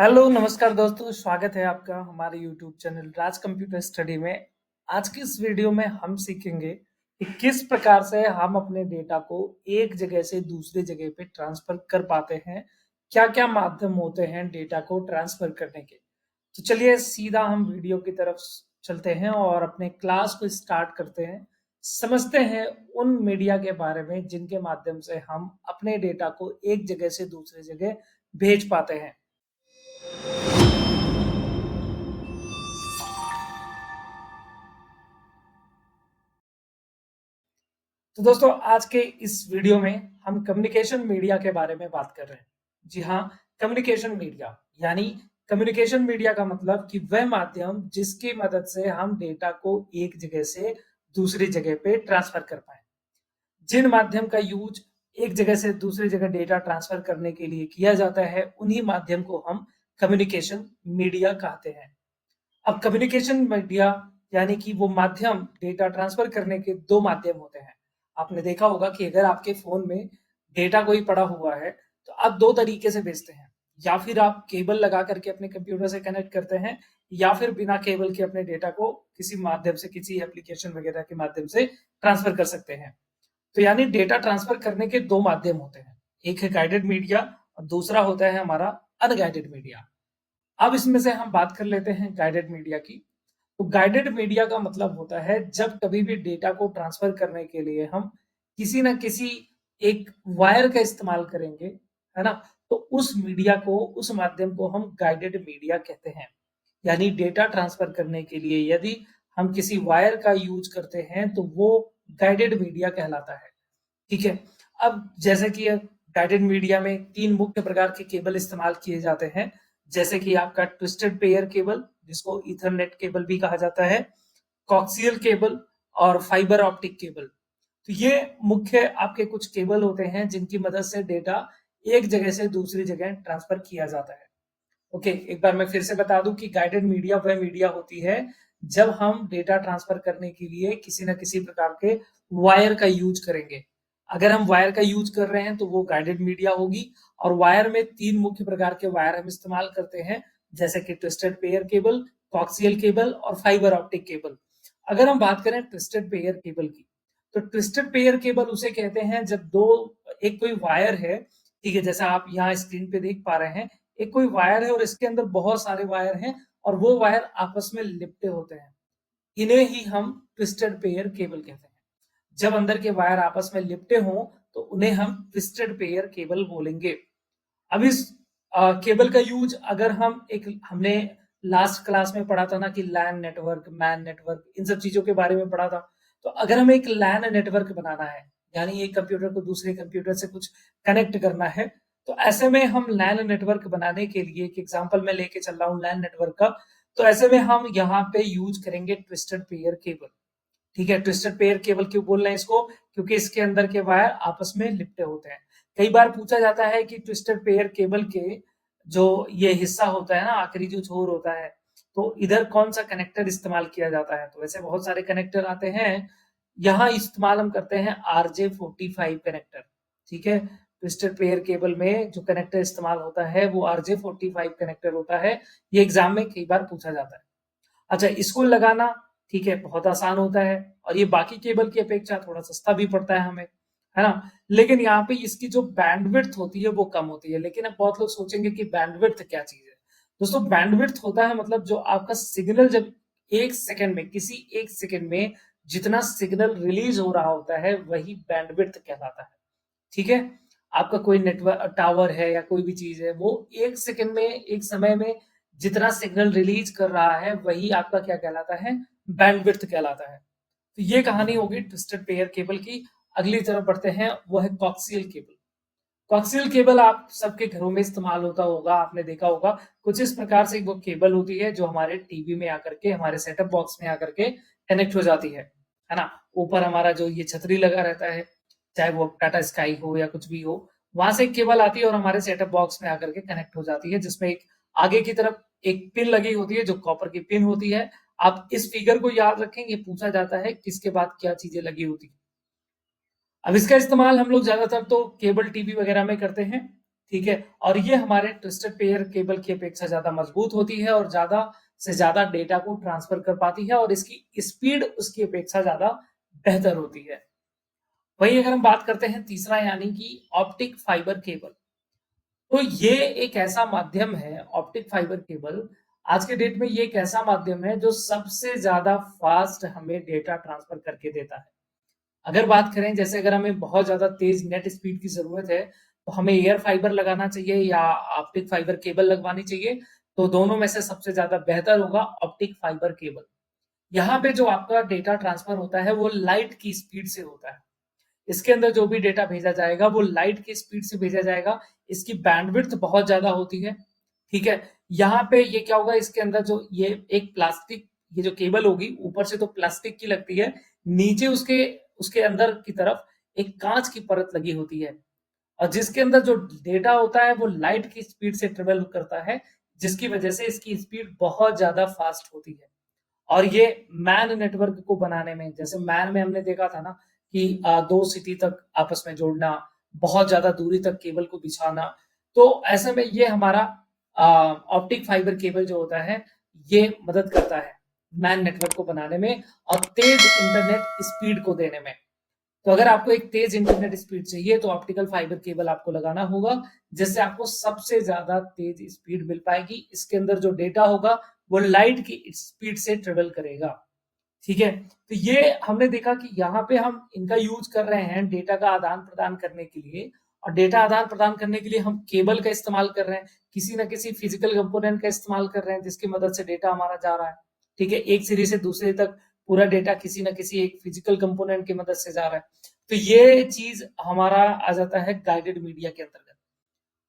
Hello, नमस्कार दोस्तों, स्वागत है आपका हमारे यूट्यूब चैनल राज कंप्यूटर स्टडी में। आज की इस वीडियो में हम सीखेंगे कि किस प्रकार से हम अपने डेटा को एक जगह से दूसरी जगह पे ट्रांसफर कर पाते हैं। क्या-क्या माध्यम होते हैं डेटा को ट्रांसफर करने के। तो चलिए सीधा हम वीडियो की तरफ चलते हैं और अपने क्लास को स्टार्ट करते हैं। समझते हैं उन मीडिया के बारे में जिनके माध्यम से हम अपने डेटा को एक जगह से दूसरी जगह भेज पाते हैं। तो दोस्तों आज के इस वीडियो में हम कम्युनिकेशन मीडिया के बारे में बात कर रहे हैं। जी हाँ, कम्युनिकेशन मीडिया यानी कम्युनिकेशन मीडिया का मतलब कि वह माध्यम जिसकी मदद से हम डेटा को एक जगह से दूसरी जगह पे ट्रांसफर कर पाए। जिन माध्यम का यूज एक जगह से दूसरी जगह डेटा ट्रांसफर करने के लिए किया जाता है, उन्हीं माध्यम को हम कम्युनिकेशन मीडिया कहते हैं। अब कम्युनिकेशन मीडिया यानी कि वो माध्यम डेटा ट्रांसफर करने के दो माध्यम होते हैं। आपने देखा होगा कि अगर आपके फोन में डेटा कोई पड़ा हुआ है तो आप दो तरीके से भेजते हैं। या फिर आप केबल लगा करके अपने कंप्यूटर से कनेक्ट करते हैं या फिर बिना केबल के अपने डेटा को किसी माध्यम से किसी एप्लीकेशन वगैरह के माध्यम से ट्रांसफर कर सकते हैं। तो यानी डेटा ट्रांसफर करने के दो माध्यम होते हैं। एक है गाइडेड मीडिया और दूसरा होता है हमारा अनगाइडेड मीडिया। अब इसमें से हम बात कर लेते हैं गाइडेड मीडिया की। तो गाइडेड मीडिया का मतलब होता है जब कभी भी डेटा को ट्रांसफर करने के लिए हम किसी ना किसी एक वायर का इस्तेमाल करेंगे, है ना? तो उस मीडिया को, उस माध्यम को हम गाइडेड मीडिया कहते हैं। यानी डेटा ट्रांसफर करने के लिए यदि हम किसी वायर का यूज करते हैं तो वो गाइडेड मीडिया कहलाता है। ठीक है? अब जैसे कि गाइडेड मीडिया में 3 मुख्य प्रकार के केबल इस्तेमाल किए जाते हैं, जैसे कि आपका ट्विस्टेड पेयर केबल, जिसको ईथरनेट केबल भी कहा जाता है, कोक्सियल केबल और फाइबर ऑप्टिक केबल। तो ये मुख्य आपके कुछ केबल होते हैं जिनकी मदद से डेटा एक जगह से दूसरी जगह ट्रांसफर किया जाता है। ओके, एक बार मैं फिर से बता दूं कि गाइडेड मीडिया वह मीडिया होती है जब हम डेटा ट्रांसफर करने के लिए किसी न किसी प्रकार के वायर का यूज करेंगे। अगर हम वायर का यूज कर रहे हैं तो वो गाइडेड मीडिया होगी। और वायर में 3 मुख्य प्रकार के वायर हम इस्तेमाल करते हैं, जैसे कि ट्विस्टेड पेयर केबल, कोक्सियल केबल और फाइबर ऑप्टिक केबल। अगर हम बात करें ट्विस्टेड पेयर केबल की, तो ट्विस्टेड पेयर केबल उसे कहते हैं जब दो एक कोई वायर है, ठीक है, जैसा आप यहाँ स्क्रीन पे देख पा रहे हैं। एक कोई वायर है और इसके अंदर बहुत सारे वायर हैं और वो वायर आपस में लिपटे होते हैं। इन्हें ही हम ट्विस्टेड पेयर केबल कहते हैं। जब अंदर के वायर आपस में लिपटे हों तो उन्हें हम ट्विस्टेड पेयर केबल बोलेंगे। अब इस केबल का यूज अगर हम एक हमने लास्ट क्लास में पढ़ा था ना कि लैन नेटवर्क, मैन नेटवर्क, इन सब चीजों के बारे में पढ़ा था। तो अगर हमें एक लैन नेटवर्क बनाना है, यानी एक कंप्यूटर को दूसरे कंप्यूटर से कुछ कनेक्ट करना है, तो ऐसे में हम लैन नेटवर्क बनाने के लिए एक एग्जांपल मैं लेके चल रहा हूँ लैन नेटवर्क का। तो ऐसे में हम यहाँ पे यूज करेंगे ट्विस्टेड पेयर केबल। ठीक है, ट्विस्टेड पेयर केबल क्यों बोल रहे हैं इसको? क्योंकि इसके अंदर के वायर आपस में लिपटे होते हैं। कई बार पूछा जाता है कि ट्विस्टेड पेयर केबल के जो ये हिस्सा होता है ना, आखिरी जो छोर होता है, तो इधर कौन सा कनेक्टर इस्तेमाल किया जाता है? तो वैसे बहुत सारे कनेक्टर आते हैं। यहाँ इस्तेमाल हम करते हैं RJ45 कनेक्टर। ठीक है, ट्विस्टेड पेयर केबल में जो कनेक्टर इस्तेमाल होता है वो RJ45 कनेक्टर होता है। ये एग्जाम में कई बार पूछा जाता है। अच्छा, इसको लगाना, ठीक है, बहुत आसान होता है और ये बाकी केबल की अपेक्षा थोड़ा सस्ता भी पड़ता है हमें, है ना? लेकिन यहाँ पे इसकी जो बैंडविड्थ होती है वो कम होती है। लेकिन अब बहुत लोग सोचेंगे कि बैंडविड्थ क्या चीज है? दोस्तों, बैंडविड्थ होता है मतलब जो आपका सिग्नल जब किसी एक सेकंड में जितना सिग्नल रिलीज हो रहा होता है वही बैंडविड्थ कहलाता है। ठीक है, आपका कोई नेटवर्क टावर है या कोई भी चीज है, वो एक सेकंड में, एक समय में जितना सिग्नल रिलीज कर रहा है वही आपका क्या कहलाता है? बैंडविड्थ कहलाता है। तो ये कहानी होगी ट्विस्टेड पेयर केबल की। अगली तरफ बढ़ते हैं, वो है कॉक्सियल केबल। कॉक्सियल केबल आप सबके घरों में इस्तेमाल होता होगा, आपने देखा होगा। कुछ इस प्रकार से वो केबल होती है जो हमारे टीवी में आकर के, हमारे सेटअप बॉक्स में आकर के कनेक्ट हो जाती है ना? ऊपर हमारा जो ये छतरी लगा रहता है, चाहे वो टाटा स्काई हो या कुछ भी हो, वहां से एक केबल आती है और हमारे सेटअप बॉक्स में आकर के कनेक्ट हो जाती है, जिसमें एक आगे की तरफ एक पिन लगी होती है जो कॉपर की पिन होती है। आप इस फिगर को याद रखें, ये पूछा जाता है किसके बाद क्या चीजें लगी होती है। अब इसका इस्तेमाल हम लोग ज्यादातर तो केबल टीवी वगैरह में करते हैं। ठीक है, और ये हमारे ट्विस्टेड पेयर केबल की अपेक्षा ज्यादा मजबूत होती है और ज्यादा से ज्यादा डेटा को ट्रांसफर कर पाती है और इसकी स्पीड उसकी अपेक्षा ज्यादा बेहतर होती है। वही अगर हम बात करते हैं तीसरा यानी कि ऑप्टिक फाइबर केबल, तो ये एक ऐसा माध्यम है, ऑप्टिक फाइबर केबल आज के डेट में ये एक ऐसा माध्यम है जो सबसे ज्यादा फास्ट हमें डेटा ट्रांसफर करके देता है। अगर बात करें जैसे अगर हमें बहुत ज्यादा तेज नेट स्पीड की जरूरत है तो हमें एयर फाइबर लगाना चाहिए या ऑप्टिक फाइबर केबल लगवानी चाहिए, तो दोनों में से सबसे ज्यादा बेहतर होगा ऑप्टिक फाइबर केबल। यहाँ पे जो आपका डेटा ट्रांसफर होता है वो लाइट की स्पीड से होता है। इसके अंदर जो भी डेटा भेजा जाएगा वो लाइट की स्पीड से भेजा जाएगा। इसकी बैंडविड्थ बहुत ज्यादा होती है, ठीक है। यहाँ पे ये क्या होगा, इसके अंदर जो ये एक प्लास्टिक, ये जो केबल होगी ऊपर से तो प्लास्टिक की लगती है, नीचे उसके उसके अंदर की तरफ एक कांच की परत लगी होती है और जिसके अंदर जो डेटा होता है वो लाइट की स्पीड से ट्रेवल करता है, जिसकी वजह से इसकी स्पीड बहुत ज्यादा फास्ट होती है। और ये मैन नेटवर्क को बनाने में, जैसे मैन में हमने देखा था ना कि दो सिटी तक आपस में जोड़ना, बहुत ज्यादा दूरी तक केबल को बिछाना, तो ऐसे में ये हमारा ऑप्टिक फाइबर केबल जो होता है ये मदद करता है मैन नेटवर्क को बनाने में और तेज इंटरनेट स्पीड को देने में। तो अगर आपको एक तेज इंटरनेट स्पीड चाहिए तो ऑप्टिकल फाइबर केबल आपको लगाना होगा, जिससे आपको सबसे ज्यादा तेज स्पीड मिल पाएगी। इसके अंदर जो डेटा होगा वो लाइट की स्पीड से ट्रेवल करेगा, ठीक है। तो ये हमने देखा कि यहाँ पे हम इनका यूज कर रहे हैं डेटा का आदान प्रदान करने के लिए, और डेटा आदान प्रदान करने के लिए हम केबल का इस्तेमाल कर रहे हैं, किसी ना किसी फिजिकल कंपोनेंट का इस्तेमाल कर रहे हैं जिसकी मदद से डेटा हमारा जा रहा है, ठीक है। एक सिरे से दूसरे तक पूरा डेटा किसी ना किसी एक फिजिकल कंपोनेंट की मदद से जा रहा है। तो ये चीज हमारा आ जाता है गाइडेड मीडिया के अंतर्गत।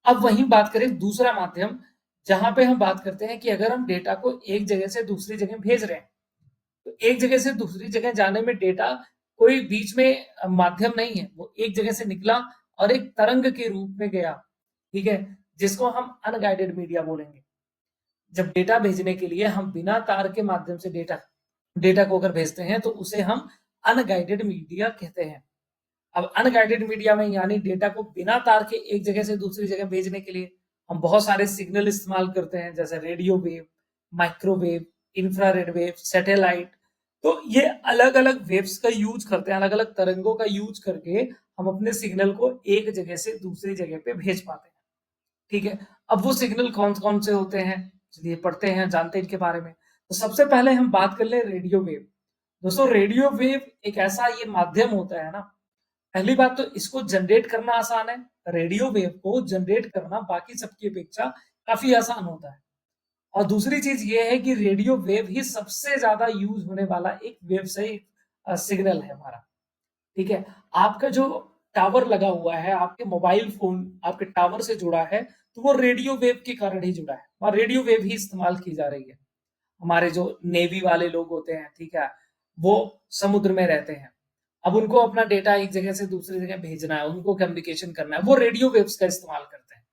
अब वहीं बात करें दूसरा माध्यम, जहां पे हम बात करते हैं कि अगर हम डेटा को एक जगह से दूसरी जगह भेज रहे हैं, तो एक जगह से दूसरी जगह जाने में डेटा कोई बीच में माध्यम नहीं है, वो एक जगह से निकला और एक तरंग के रूप में गया, ठीक है, जिसको हम अनगाइडेड मीडिया बोलेंगे। जब डेटा भेजने के लिए हम बिना तार के माध्यम से डेटा डेटा को अगर भेजते हैं तो उसे हम अनगाइडेड मीडिया कहते हैं। अब अनगाइडेड मीडिया में यानी डेटा को बिना तार के एक जगह से दूसरी जगह भेजने के लिए हम बहुत सारे सिग्नल इस्तेमाल करते हैं, जैसे radio wave, microwave, infrared wave, satellite. तो ये अलग अलग वेव्स का यूज करते हैं, अलग अलग तरंगों का यूज करके हम अपने सिग्नल को एक जगह से दूसरी जगह पे भेज पाते हैं, ठीक है। अब वो सिग्नल कौन कौन से होते हैं, चलिए पढ़ते हैं, जानते हैं इनके बारे में। तो सबसे पहले हम बात कर ले रेडियो वेव। दोस्तों रेडियो वेव एक ऐसा ये माध्यम होता है ना, पहली बात तो इसको जनरेट करना आसान है। रेडियो वेव को जनरेट करना बाकी सबकी अपेक्षा काफी आसान होता है। और दूसरी चीज ये है कि रेडियो वेव ही सबसे ज्यादा यूज होने वाला एक वेव से सिग्नल है हमारा, ठीक है। आपका जो टावर लगा हुआ है, आपके मोबाइल फोन आपके टावर से जुड़ा है, तो वो रेडियो वेव के कारण ही जुड़ा है और रेडियो वेव ही इस्तेमाल की जा रही है। हमारे जो नेवी वाले लोग होते हैं, ठीक है, वो समुद्र में रहते हैं, अब उनको अपना डेटा एक जगह से दूसरी जगह भेजना है, उनको कम्युनिकेशन करना है, वो रेडियो वेव्स का इस्तेमाल करते हैं।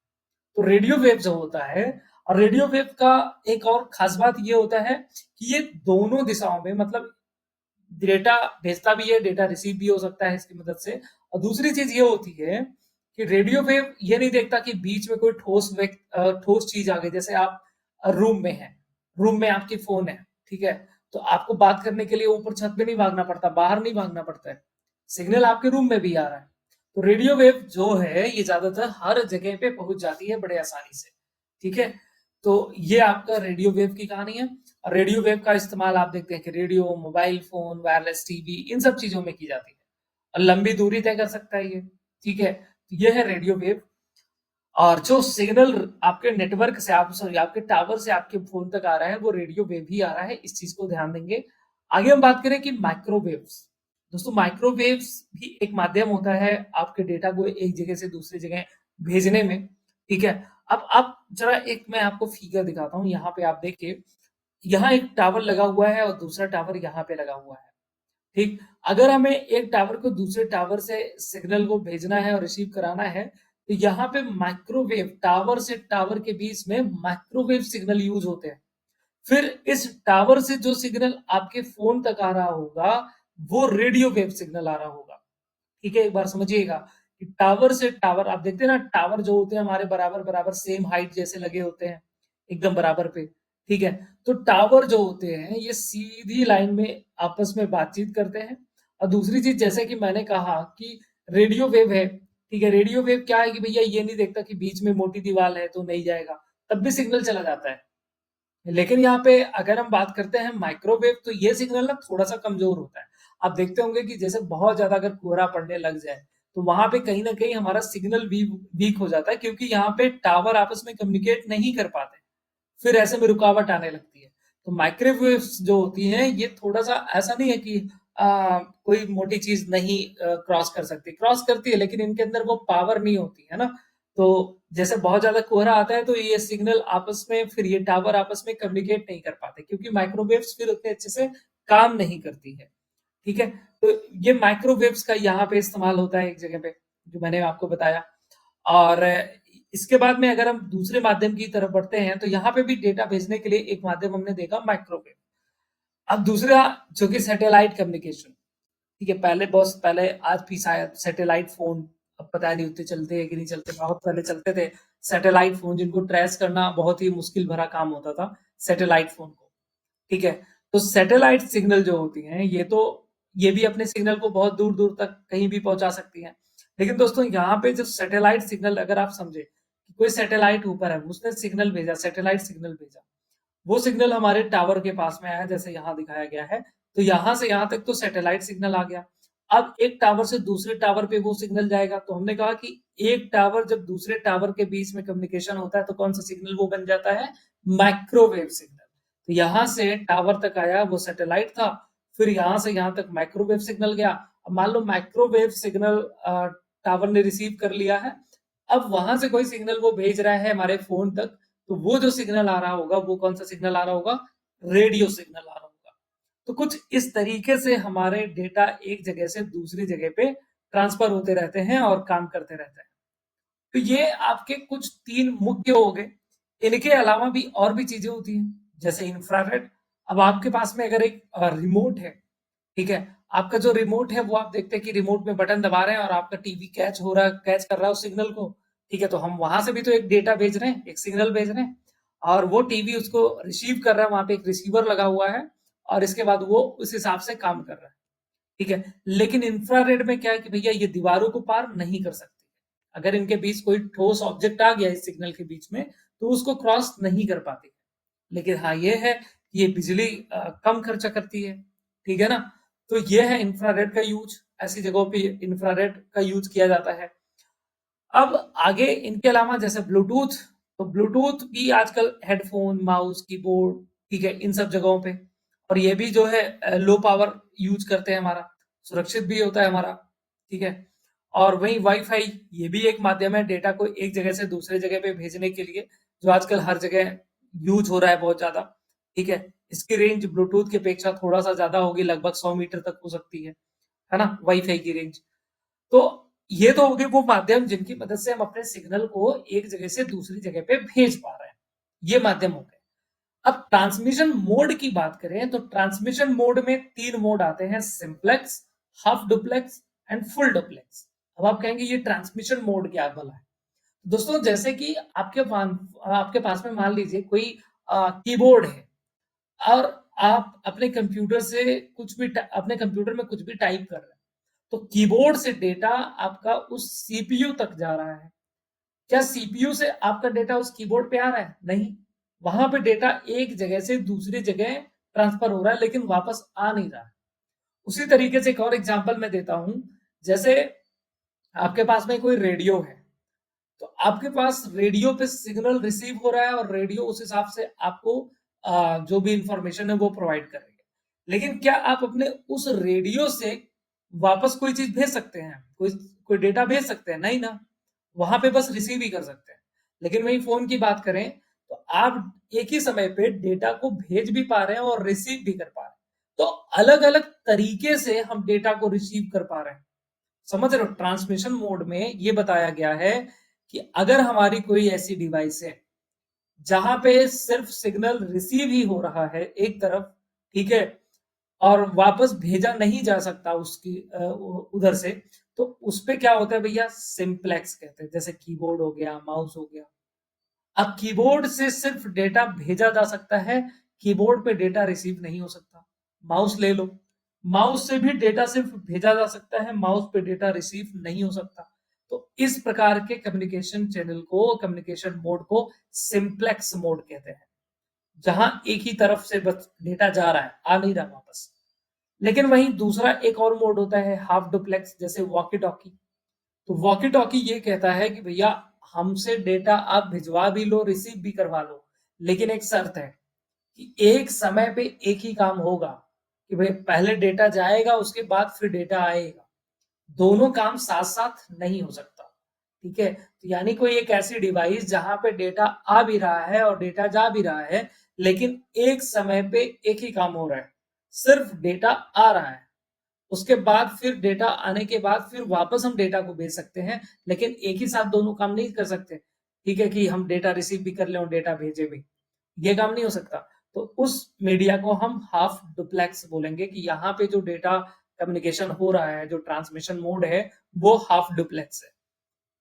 तो रेडियो वेव जो होता है, और रेडियो वेव का एक और खास बात ये होता है कि ये दोनों दिशाओं में, मतलब डेटा भेजता भी है, डेटा रिसीव भी हो सकता है इसकी मदद से। और दूसरी चीज ये होती है कि रेडियो वेव ये नहीं देखता कि बीच में कोई ठोस चीज आ गई, जैसे आप रूम में है, रूम में आपकी फोन है, ठीक है, तो आपको बात करने के लिए ऊपर छत पे नहीं भागना पड़ता, बाहर नहीं भागना पड़ता है, सिग्नल आपके रूम में भी आ रहा है। तो रेडियो वेव जो है ये ज्यादातर हर जगह पे पहुंच जाती है बड़े आसानी से, ठीक है। तो ये आपका रेडियो वेव की कहानी है। और रेडियो वेव का इस्तेमाल आप देखते हैं कि radio, mobile phone, wireless TV, इन सब चीजों में की जाती है और लंबी दूरी तय कर सकता है ये, ठीक है। तो ये है रेडियो वेव। और जो सिग्नल आपके नेटवर्क से, आप सॉरी आपके टावर से आपके फोन तक आ रहा है वो रेडियो वेव ही आ रहा है, इस चीज को ध्यान देंगे। आगे हम बात करें कि माइक्रोवेव्स। दोस्तों माइक्रोवेव्स भी एक माध्यम होता है आपके डेटा को एक जगह से दूसरी जगह भेजने में, ठीक है। अब आप जरा एक मैं आपको फिगर दिखाता हूँ, यहाँ पे आप देखिए, यहाँ एक टावर लगा हुआ है और दूसरा टावर यहाँ पे लगा हुआ है, ठीक। अगर हमें एक टावर को दूसरे टावर से सिग्नल को भेजना है और रिसीव कराना है, तो यहाँ पे माइक्रोवेव, टावर से टावर के बीच में माइक्रोवेव सिग्नल यूज होते हैं। फिर इस टावर से जो सिग्नल आपके फोन तक आ रहा होगा वो रेडियो वेव सिग्नल आ रहा होगा, ठीक है। एक बार समझिएगा कि टावर से टावर, आप देखते हैं ना टावर जो होते हैं हमारे बराबर बराबर सेम हाइट जैसे लगे होते हैं, एकदम बराबर पे, ठीक है। तो टावर जो होते हैं ये सीधी लाइन में आपस में बातचीत करते हैं। और दूसरी चीज, जैसे कि मैंने कहा कि रेडियो वेव है, ठीक है। रेडियो वेव क्या है कि भैया ये नहीं देखता कि बीच में मोटी दीवार है तो नहीं जाएगा, तब भी सिग्नल चला जाता है। लेकिन यहाँ पे अगर हम बात करते हैं माइक्रोवेव, तो ये सिग्नल ना थोड़ा सा कमजोर होता है। आप देखते होंगे कि जैसे बहुत ज्यादा अगर कोहरा पड़ने लग जाए तो वहां पे कहीं ना कहीं हमारा सिग्नल भी वीक हो जाता है, क्योंकि यहाँ पे टावर आपस में कम्युनिकेट नहीं कर पाते, फिर ऐसे में रुकावट आने लगती है। तो माइक्रोवेव्स जो होती हैं ये थोड़ा सा ऐसा नहीं है कि कोई मोटी चीज नहीं क्रॉस कर सकती, क्रॉस करती है, लेकिन इनके अंदर वो पावर नहीं होती है ना। तो जैसे बहुत ज्यादा कोहरा आता है तो ये सिग्नल आपस में, फिर ये टावर आपस में कम्युनिकेट नहीं कर पाते, क्योंकि माइक्रोवेव्स फिर उतने अच्छे से काम नहीं करती है, ठीक है। तो ये माइक्रोवेव्स का यहाँ पे इस्तेमाल होता है एक जगह पे, जो मैंने आपको बताया। और इसके बाद में अगर हम दूसरे माध्यम की तरफ बढ़ते हैं तो यहाँ पे भी डेटा भेजने के लिए एक माध्यम हमने देखा, माइक्रोवेव। अब दूसरा जो कि सैटेलाइट कम्युनिकेशन, ठीक है। पहले बहुत पहले, आज भी शायद सैटेलाइट फोन, अब पता नहीं उतने चलते हैं कि नहीं चलते, बहुत पहले चलते थे सैटेलाइट फोन, जिनको ट्रेस करना बहुत ही मुश्किल भरा काम होता था सैटेलाइट फोन को, ठीक है। तो सैटेलाइट सिग्नल जो होती हैं ये भी अपने सिग्नल को बहुत दूर दूर तक कहीं भी पहुंचा सकती हैं। लेकिन दोस्तों यहाँ पे जो सैटेलाइट सिग्नल, अगर आप समझे कि कोई सैटेलाइट ऊपर है, उसने सिग्नल भेजा, सैटेलाइट सिग्नल भेजा, वो सिग्नल हमारे टावर के पास में आया, जैसे यहाँ दिखाया गया है। तो यहाँ से यहाँ तक तो सैटेलाइट सिग्नल आ गया। अब एक टावर से दूसरे टावर पे वो सिग्नल जाएगा, तो हमने कहा कि एक टावर जब दूसरे टावर के बीच में कम्युनिकेशन होता है तो कौन सा सिग्नल वो बन जाता है, माइक्रोवेव सिग्नल। तो यहाँ से टावर तक आया वो सैटेलाइट था, फिर यहाँ से यहाँ तक माइक्रोवेव सिग्नल गया। अब मान लो माइक्रोवेव सिग्नल टावर ने रिसीव कर लिया है, अब वहां से कोई सिग्नल वो भेज रहा है हमारे फोन तक, तो वो जो सिग्नल आ रहा होगा वो कौन सा सिग्नल आ रहा होगा, रेडियो सिग्नल आ रहा होगा। तो कुछ इस तरीके से हमारे डेटा एक जगह से दूसरी जगह पे ट्रांसफर होते रहते हैं और काम करते रहते हैं। तो ये आपके कुछ तीन मुख्य हो गए। इनके अलावा भी और भी चीजें होती हैं, जैसे इंफ्रारेड। अब आपके पास में अगर एक रिमोट है, ठीक है, आपका जो रिमोट है वो आप देखते हैं कि रिमोट में बटन दबा रहे हैं और आपका टीवी कैच हो रहा है, कैच कर रहा है उस सिग्नल को, ठीक है। तो हम वहां से भी तो एक डेटा भेज रहे हैं, एक सिग्नल भेज रहे हैं, और वो टीवी उसको रिसीव कर रहा है, वहां पे एक रिसीवर लगा हुआ है, और इसके बाद वो उस हिसाब से काम कर रहा है, ठीक है। लेकिन इंफ्रारेड में क्या है कि भैया ये दीवारों को पार नहीं कर सकती। अगर इनके बीच कोई ठोस ऑब्जेक्ट आ गया इस सिग्नल के बीच में तो उसको क्रॉस नहीं कर पाती। लेकिन हाँ ये है कि ये बिजली कम खर्चा करती है, ठीक है ना। तो ये है इंफ्रारेड का यूज, ऐसी जगहों पे इंफ्रारेड का यूज किया जाता है। अब आगे इनके अलावा जैसे ब्लूटूथ, तो ब्लूटूथ भी आजकल हेडफोन, माउस, कीबोर्ड, ठीक है, इन सब जगहों पे। और ये भी जो है लो पावर यूज करते हैं हमारा, सुरक्षित भी होता है हमारा, ठीक है। और वही वाईफाई, ये भी एक माध्यम है डेटा को एक जगह से दूसरे जगह पे भेजने के लिए, जो आजकल हर जगह यूज हो रहा है बहुत ज्यादा, ठीक है। इसकी रेंज ब्लूटूथ की अपेक्षा थोड़ा सा ज्यादा होगी, लगभग 100 मीटर तक हो सकती है ना, वाईफाई की रेंज। तो ये तो हो गए वो माध्यम जिनकी मदद से हम अपने सिग्नल को एक जगह से दूसरी जगह पे भेज पा रहे हैं, ये माध्यम हो गए। अब ट्रांसमिशन मोड की बात करें तो ट्रांसमिशन मोड में तीन मोड आते हैं, simplex, half duplex and full duplex. अब आप कहेंगे ये ट्रांसमिशन मोड क्या भला है। दोस्तों जैसे कि आपके पास में मान लीजिए कोई कीबोर्ड है, और आप अपने कंप्यूटर से कुछ भी अपने कंप्यूटर में कुछ भी टाइप कर रहे हैं, तो कीबोर्ड से डेटा आपका उस सीपीयू तक जा रहा है। क्या सीपीयू से आपका डेटा उस कीबोर्ड पे आ रहा है? नहीं, वहां पे डेटा एक जगह से दूसरी जगह ट्रांसफर हो रहा है, लेकिन वापस आ नहीं रहा है। उसी तरीके से एक और एग्जांपल मैं देता हूं, जैसे आपके पास में कोई रेडियो है, तो आपके पास रेडियो पे सिग्नल रिसीव हो रहा है और रेडियो उस हिसाब से आपको जो भी इंफॉर्मेशन है वो प्रोवाइड कर रही है। लेकिन क्या आप अपने उस रेडियो से वापस कोई चीज भेज सकते हैं, कोई कोई डेटा भेज सकते हैं? नहीं ना, वहां पे बस रिसीव ही कर सकते हैं। लेकिन वही फोन की बात करें तो आप एक ही समय पे डेटा को भेज भी पा रहे हैं और रिसीव भी कर पा रहे हैं। तो अलग अलग तरीके से हम डेटा को रिसीव कर पा रहे हैं, समझ रहे हो। ट्रांसमिशन मोड में ये बताया गया है कि अगर हमारी कोई ऐसी डिवाइस है जहां पे सिर्फ सिग्नल रिसीव ही हो रहा है एक तरफ, ठीक है, और वापस भेजा नहीं जा सकता उसकी उधर से, तो उस पे क्या होता है भैया, सिंप्लेक्स कहते हैं। जैसे कीबोर्ड हो गया, माउस हो गया। अब कीबोर्ड से सिर्फ डेटा भेजा जा सकता है, कीबोर्ड पे डेटा रिसीव नहीं हो सकता। माउस ले लो, माउस से भी डेटा सिर्फ भेजा जा सकता है, माउस पे डेटा रिसीव नहीं हो सकता। तो इस प्रकार के कम्युनिकेशन चैनल को, कम्युनिकेशन मोड को सिंप्लेक्स मोड कहते हैं, जहां एक ही तरफ से बस डेटा जा रहा है, आ नहीं रहा वापस। लेकिन वहीं दूसरा एक और मोड होता है हाफ डुप्लेक्स, जैसे वॉकी टॉकी। तो वॉकी टॉकी ये कहता है कि भैया हमसे डेटा आप भिजवा भी लो, रिसीव भी करवा लो, लेकिन एक शर्त है कि एक समय पे एक ही काम होगा, कि भाई पहले डेटा जाएगा, उसके बाद फिर डेटा आएगा। दोनों काम साथ साथ नहीं हो सकता। ठीक है, तो यानी कोई एक ऐसी डिवाइस जहां पे डेटा आ भी रहा है और डेटा जा भी रहा है, लेकिन एक समय पे एक ही काम हो रहा है। सिर्फ डेटा आ रहा है, उसके बाद फिर डेटा आने के बाद फिर वापस हम डेटा को भेज सकते हैं, लेकिन एक ही साथ दोनों काम नहीं कर सकते। ठीक है, कि हम डेटा रिसीव भी कर लें और डेटा भेजे भी, ये काम नहीं हो सकता। तो उस मीडिया को हम हाफ डुप्लेक्स बोलेंगे, कि यहाँ पे जो डेटा कम्युनिकेशन हो रहा है, जो ट्रांसमिशन मोड है, वो हाफ डुप्लेक्स है।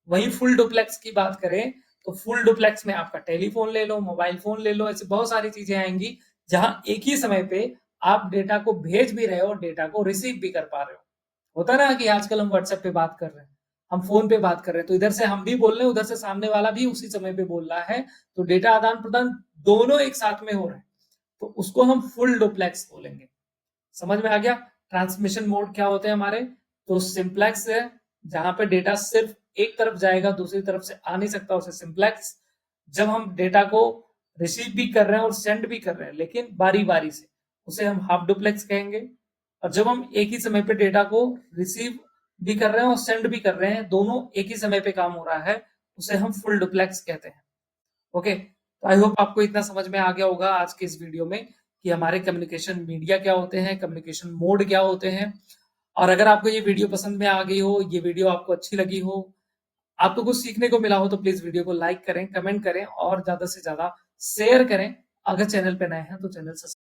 वहीं फुल डुप्लेक्स की बात करें, तो फुल डुप्लेक्स में आपका टेलीफोन ले लो, मोबाइल फोन ले लो, ऐसे बहुत सारी चीजें आएंगी, जहां एक ही समय पे आप डेटा को भेज भी रहे हो और डेटा को रिसीव भी कर पा रहे हो। होता ना कि आजकल हम व्हाट्सएप पे बात कर रहे हैं, हम फोन पे बात कर रहे हैं, तो इधर से हम भी बोल रहे हैं, उधर से सामने वाला भी उसी समय पे बोल रहा है, तो डेटा आदान प्रदान दोनों एक साथ में हो रहे हैं। तो उसको हम फुल डुप्लेक्स बोलेंगे। समझ में आ गया? ट्रांसमिशन मोड क्या होते हैं हमारे? तो सिंप्लेक्स है, जहां पे डेटा सिर्फ एक तरफ जाएगा, दूसरी तरफ से आ नहीं सकता, उसे सिंप्लेक्स। जब हम डेटा को रिसीव भी कर रहे हैं और सेंड भी कर रहे हैं, लेकिन बारी बारी से, उसे हम हाफ डुप्लेक्स कहेंगे। और जब हम एक ही समय पे डेटा को रिसीव भी कर रहे हैं और सेंड भी कर रहे हैं, दोनों एक ही समय पे काम हो रहा है, उसे हम फुल डुप्लेक्स कहते हैं। ओके, तो आई होप आपको इतना समझ में आ गया होगा आज के इस वीडियो में, कि हमारे कम्युनिकेशन मीडिया क्या होते हैं, कम्युनिकेशन मोड क्या होते हैं। और अगर आपको ये वीडियो पसंद में आ गई हो, ये वीडियो आपको अच्छी लगी हो, आपको कुछ सीखने को मिला हो, तो प्लीज वीडियो को लाइक करें, कमेंट करें और ज्यादा से ज्यादा शेयर करें। अगर चैनल पे नए हैं तो चैनल सब्सक्राइब